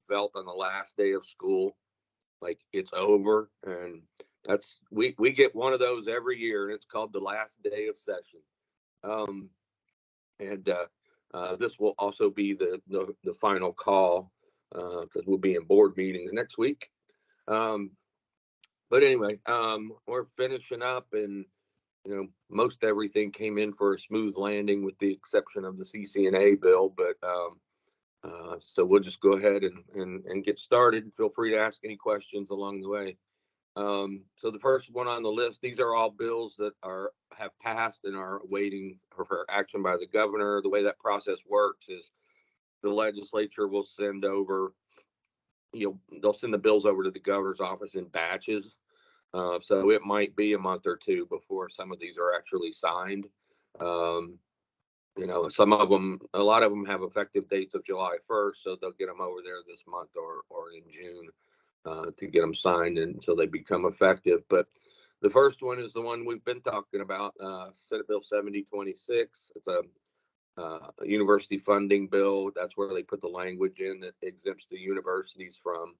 felt on the last day of school like it's over. And we get one of those every year, and it's called the last day of session. Um, and this will also be the final call, because we'll be in board meetings next week. Um, but anyway, we're finishing up, and most everything came in for a smooth landing, with the exception of the CCNA bill. But so we'll just go ahead and get started. Feel free to ask any questions along the way. So the first one on the list, these are all bills that have passed and are waiting for action by the governor. The way that process works is the legislature will send over, they'll send the bills over to the governor's office in batches. So it might be a month or two before some of these are actually signed. Um, a lot of them have effective dates of July 1st, so they'll get them over there this month or in June, to get them signed, and so they become effective. But the first one is the one we've been talking about, Senate Bill 7026. It's a university funding bill. That's where they put the language in that exempts the universities from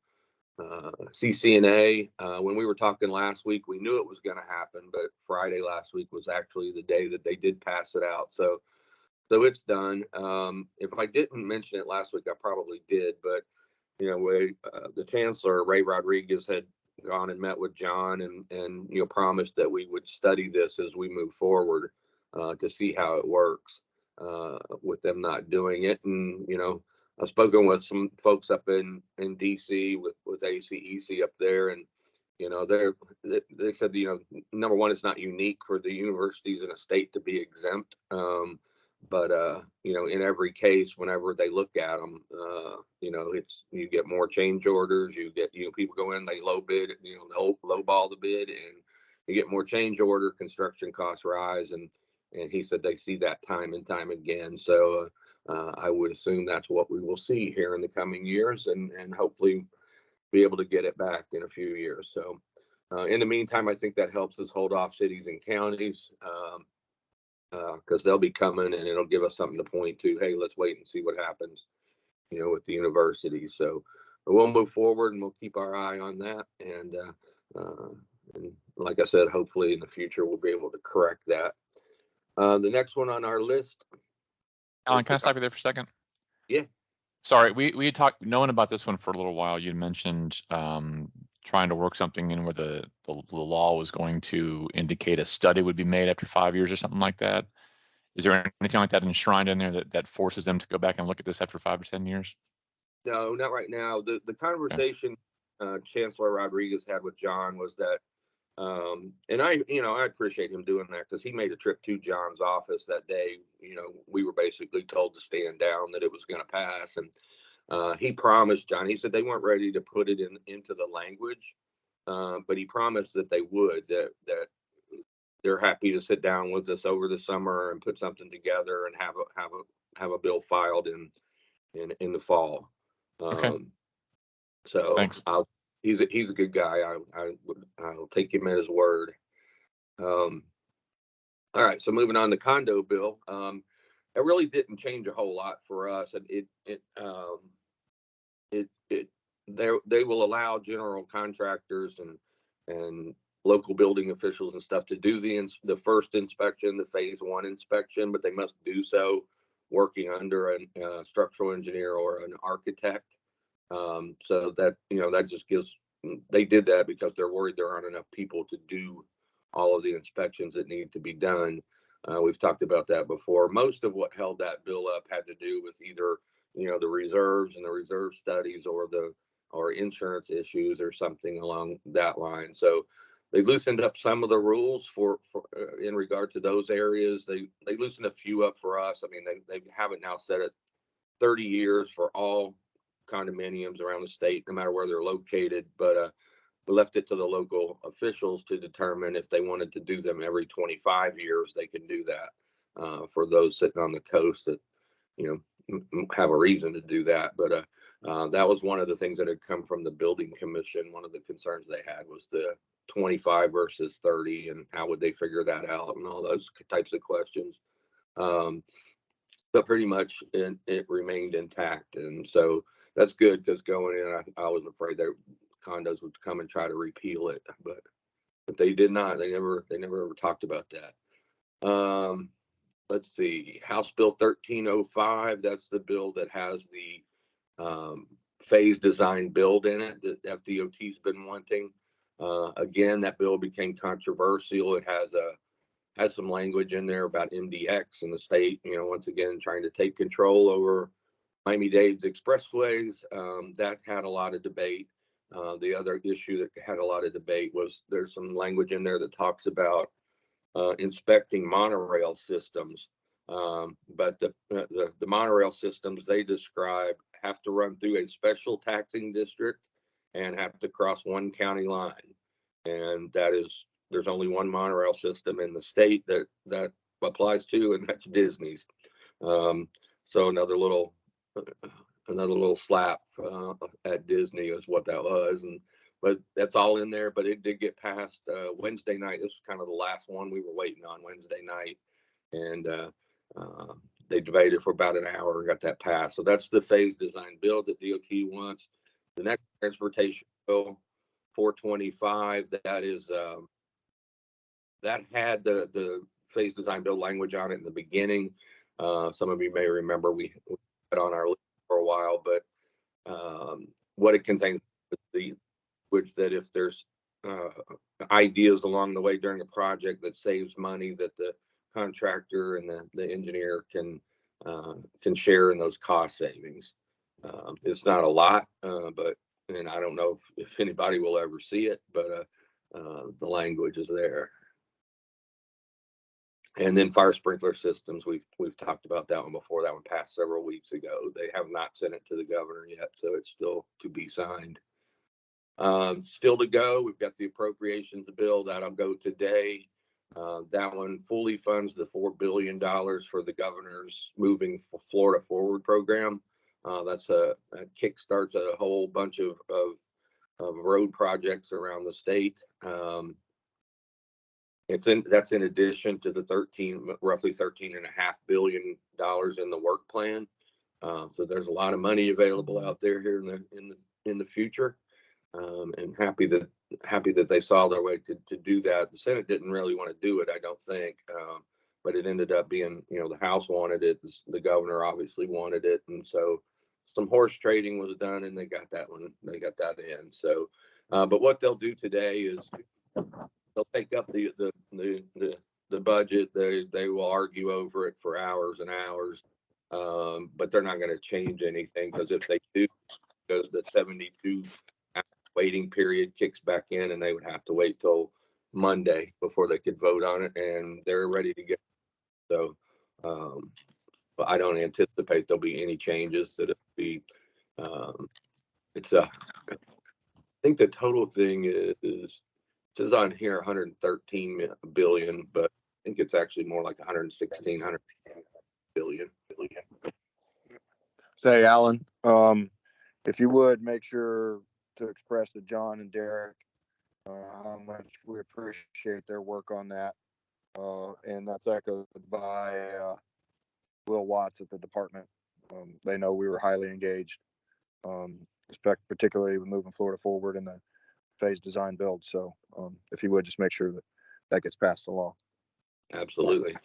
CCNA. When we were talking last week, we knew it was going to happen, but Friday last week was actually the day that they did pass it out. So it's done. If I didn't mention it last week, I probably did, but the chancellor, Ray Rodriguez, had gone and met with John and promised that we would study this as we move forward, to see how it works, with them not doing it. And I've spoken with some folks up in DC with ACEC up there, and they said number one, it's not unique for the universities in a state to be exempt. But in every case, whenever they look at them, it's, you get more change orders. You get people go in, they low bid, low ball the bid, and you get more change order. Construction costs rise, and he said they see that time and time again. So I would assume that's what we will see here in the coming years, and hopefully be able to get it back in a few years. So in the meantime, I think that helps us hold off cities and counties. Because they'll be coming, and it'll give us something to point to. Hey, let's wait and see what happens, with the university. So we'll move forward, and we'll keep our eye on that. And like I said, hopefully in the future we'll be able to correct that. The next one on our list. Alan, can I stop you there for a second? Yeah. Sorry, we had talked, knowing about this one for a little while. You mentioned trying to work something in where the law was going to indicate a study would be made after 5 years or something like that. Is there anything like that enshrined in there that forces them to go back and look at this after 5 or 10 years? No, not right now. The conversation Chancellor Rodriguez had with John was that, and I appreciate him doing that, because he made a trip to John's office that day. We were basically told to stand down, that it was going to pass, and he promised John. He said they weren't ready to put it into the language, but he promised that they would. That they're happy to sit down with us over the summer and put something together and have a bill filed in the fall. Okay. So thanks. He's a good guy. I'll take him at his word. All right. So moving on, the condo bill. It really didn't change a whole lot for us. They will allow general contractors and local building officials and stuff to do the first inspection, the phase one inspection, but they must do so working under a structural engineer or an architect. So that just they did that because they're worried there aren't enough people to do all of the inspections that need to be done. We've talked about that before. Most of what held that bill up had to do with either the reserves and the reserve studies, or insurance issues or something along that line. So they loosened up some of the rules for in regard to those areas. They loosened a few up for us. I mean, they have it now set at 30 years for all condominiums around the state, no matter where they're located. But we left it to the local officials to determine if they wanted to do them every 25 years. They can do that for those sitting on the coast that have a reason to do that. But that was one of the things that had come from the building commission. One of the concerns they had was the 25 versus 30, and how would they figure that out, and all those types of questions. but pretty much it remained intact. And so that's good, because going in, I was afraid that condos would come and try to repeal it, but they did not. They never ever talked about that. Let's see, House Bill 1305. That's the bill that has the phase design build in it that FDOT's been wanting. Again, that bill became controversial. It has some language in there about MDX and the state, once again, trying to take control over Miami-Dade's expressways. That had a lot of debate. The other issue that had a lot of debate was there's some language in there that talks about inspecting monorail systems. But the monorail systems they describe have to run through a special taxing district and have to cross one county line. And there's only one monorail system in the state that applies to, and that's Disney's. So another little slap at Disney is what that was. But that's all in there. But it did get passed Wednesday night. This was kind of the last one we were waiting on, Wednesday night, and they debated for about an hour and got that passed. So that's the phase design bill that DOT wants. The next transportation bill, 425, that had the phase design bill language on it in the beginning. Some of you may remember we had on our list for a while, but what it contains is the which that if there's ideas along the way during a project that saves money, that the contractor and the engineer can share in those cost savings. It's not a lot, and I don't know if anybody will ever see it, but the language is there. And then fire sprinkler systems, we've talked about that one before. That one passed several weeks ago. They have not sent it to the governor yet, so it's still to be signed. Still to go, we've got the appropriations bill that'll go today. That one fully funds the $4 billion for the governor's Moving Florida Forward program. That kickstarts a whole bunch of road projects around the state. That's in addition to the roughly $13.5 billion in the work plan. So there's a lot of money available out there here in the future. And happy that they saw their way to do that. The Senate didn't really want to do it, I don't think, but it ended up being, the House wanted it, the governor obviously wanted it, and so some horse trading was done, and they got that in. So, but what they'll do today is they'll take up the budget. They will argue over it for hours and hours, but they're not going to change anything, because if they do, the 72 waiting period kicks back in, and they would have to wait till Monday before they could vote on it, and they're ready to get. So, but I don't anticipate there'll be any changes. That it'll be, I think the total thing is it says on here 113 billion, but I think it's actually more like 116 billion. Say, Alan, if you would make sure to express to John and Derek how much we appreciate their work on that. And that's echoed by Will Watts at the department. They know we were highly engaged, particularly with Moving Florida Forward and the phase design build. So if you would just make sure that gets passed along. Absolutely.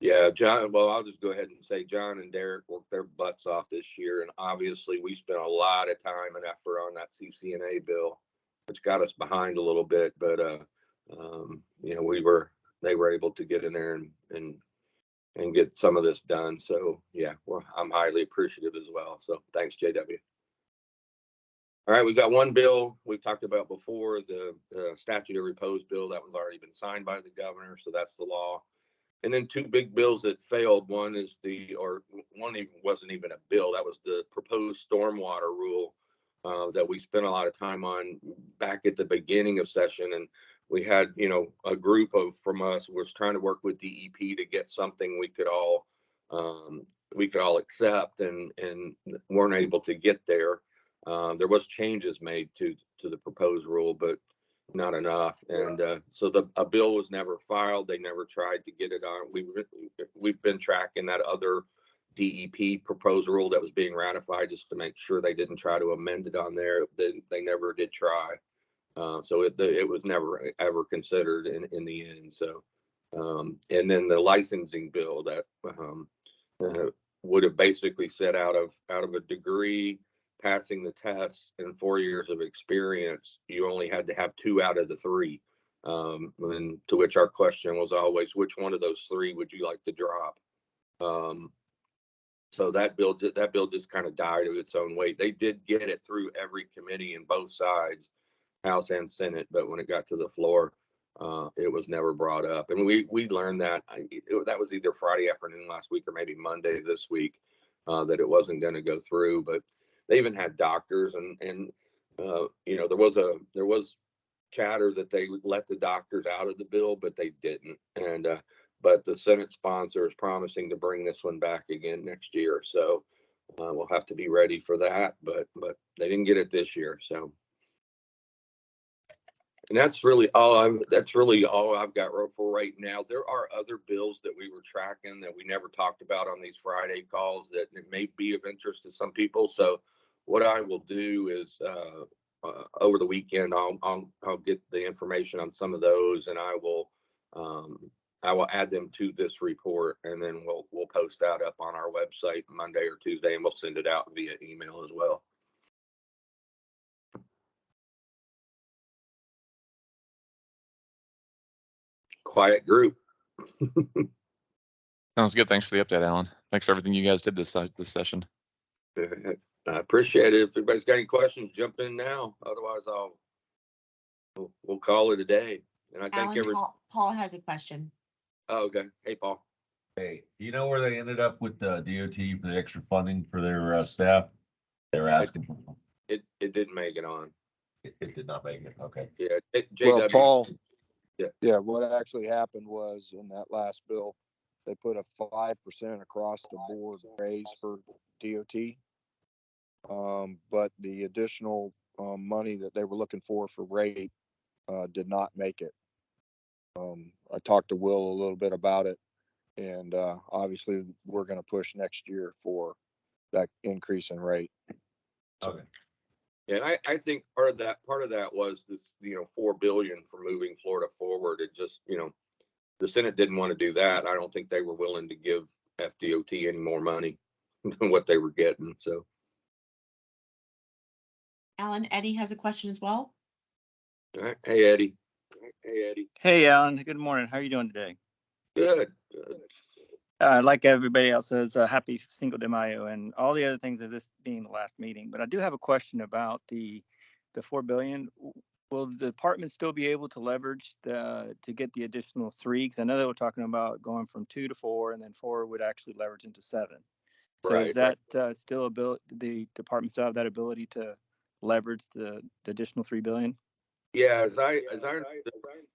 Yeah, John, well, I'll just go ahead and say John and Derek worked their butts off this year. And obviously we spent a lot of time and effort on that CCNA bill, which got us behind a little bit. But, they were able to get in there and get some of this done. So, yeah, I'm highly appreciative as well. So thanks, JW. All right, we've got one bill we've talked about before, the statute of repose bill. That one's already been signed by the governor, so that's the law. And then two big bills that failed. One wasn't even a bill. That was the proposed stormwater rule that we spent a lot of time on back at the beginning of session. And we had, a group from us was trying to work with DEP to get something we could all accept, and weren't able to get there. There was changes made to the proposed rule, but not enough. And so a bill was never filed. They never tried to get it on. We've been tracking that other DEP proposal that was being ratified just to make sure they didn't try to amend it on there. They never did try. So it was never ever considered in the end. So and then the licensing bill that would have basically said out of a degree, passing the tests, and 4 years of experience, you only had to have 2 out of the 3. And to which our question was always, which one of those 3 would you like to drop? So that bill just kind of died of its own weight. They did get it through every committee in both sides, House and Senate, but when it got to the floor, it was never brought up. And we learned that that was either Friday afternoon last week or maybe Monday this week, that it wasn't going to go through. But they even had doctors, and there was chatter that they would let the doctors out of the bill, but they didn't. And but the Senate sponsor is promising to bring this one back again next year, so we'll have to be ready for that. But they didn't get it this year, so. And that's really all I've got for right now. There are other bills that we were tracking that we never talked about on these Friday calls that may be of interest to some people. So what I will do is over the weekend, I'll get the information on some of those, and I will add them to this report, and then we'll post that up on our website Monday or Tuesday, and we'll send it out via email as well. Quiet group. Sounds good. Thanks for the update, Alan. Thanks for everything you guys did this session. I appreciate it. If anybody's got any questions, jump in now. Otherwise, we'll call it a day. And I thank everyone. Paul has a question. Oh, okay. Hey, Paul. Hey, do you know where they ended up with the DOT for the extra funding for their staff? They were asking for. It didn't make it on. It did not make it. Okay. Yeah. Well, Paul. Yeah. What actually happened was in that last bill, they put a 5% across the board raise for DOT. But the additional money that they were looking for rate did not make it. I talked to Will a little bit about it, and obviously we're going to push next year for that increase in rate. Okay. Yeah, and I think part of that was this, $4 billion for moving Florida forward. It just, the Senate didn't want to do that. I don't think they were willing to give FDOT any more money than what they were getting. So. Alan, Eddie has a question as well. All right. Hey, Eddie. Hey, Alan. Good morning. How are you doing today? Good. Like everybody else says, happy Cinco de Mayo and all the other things of this being the last meeting. But I do have a question about the $4 billion. Will the department still be able to leverage to get the additional 3? Because I know they were talking about going from 2 to 4, and then 4 would actually leverage into 7. So Right, is that still the department still have that ability to leverage the additional $3 billion? Yeah, as I understood the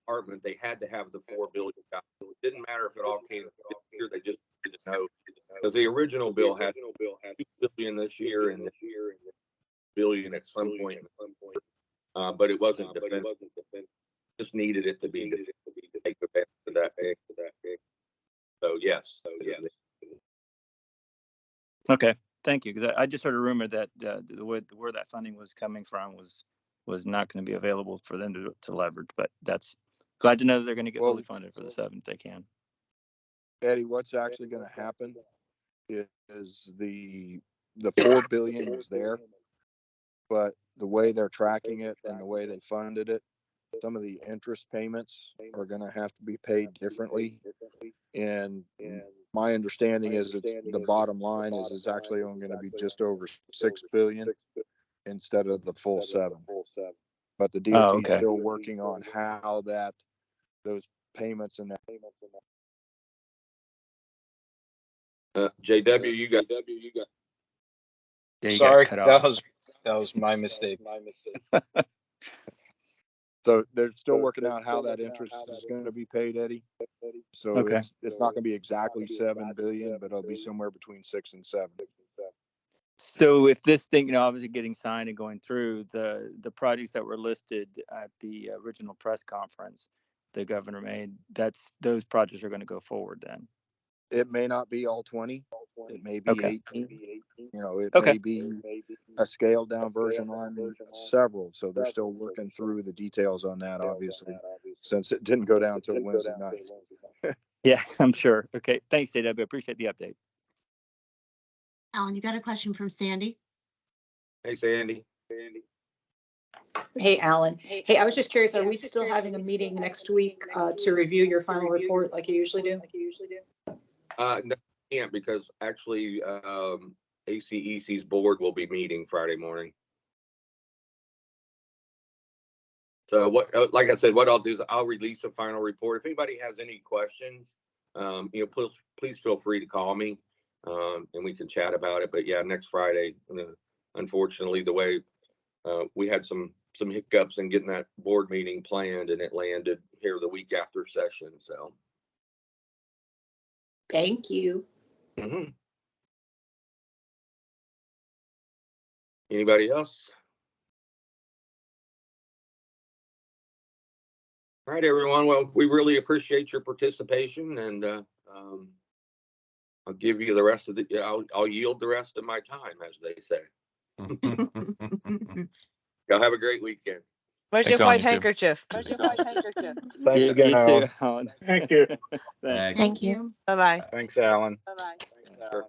department, they had to have the $4 billion. It didn't matter if it all came this year. They just didn't know, because the original bill had $2 billion this year and $1 billion at some point. But it wasn't defense. Just needed it to be defense to take advantage of that. So yes. Okay, thank you. Because I just heard a rumor that where that funding was coming from was not going to be available for them to leverage. But that's glad to know that they're going to get fully funded for the 7th if they can. Eddie, what's actually going to happen is the $4 billion is there, but the way they're tracking it and the way they funded it, some of the interest payments are going to have to be paid differently. And my understanding is the bottom line is it's actually only going to be just over $6 billion instead of the full 7. But the DOT is still working on how those payments and that. JW, you got. Yeah, sorry, that was my mistake. So they're still working out how that interest is going to be paid, Eddie. So it's not going to be exactly $7 billion, but it'll be somewhere between 6 and 7. So if this thing, obviously getting signed and going through, the projects that were listed at the original press conference the governor made, those projects are going to go forward then. It may not be all 20. It may be Okay. 18. It Okay. may be a scaled down version on several. So they're still working through the details on that, obviously, since it didn't go down till Wednesday night. Yeah, I'm sure. Okay. Thanks, JW. Appreciate the update. Alan, you got a question from Sandy? Hey, Sandy. Hey, Alan. Hey, I was just curious, are we still having a meeting next week to review your final report like you usually do? No, I can't, because actually ACEC's board will be meeting Friday morning. So what, like I said, what I'll do is I'll release a final report. If anybody has any questions, please feel free to call me, and we can chat about it. But yeah, next Friday, unfortunately, the way we had some hiccups in getting that board meeting planned, and it landed here the week after session. So Thank you. mm-hmm. Anybody else? All right, everyone. Well, we really appreciate your participation, and I'll give you the rest of the. I'll yield the rest of my time, as they say. Y'all have a great weekend. Where's Thanks, your Alan, white you too. handkerchief? Thanks again, You Alan. too, Alan. Thank you. Thanks. Thank you. Bye-bye. Thanks, Alan. Sure.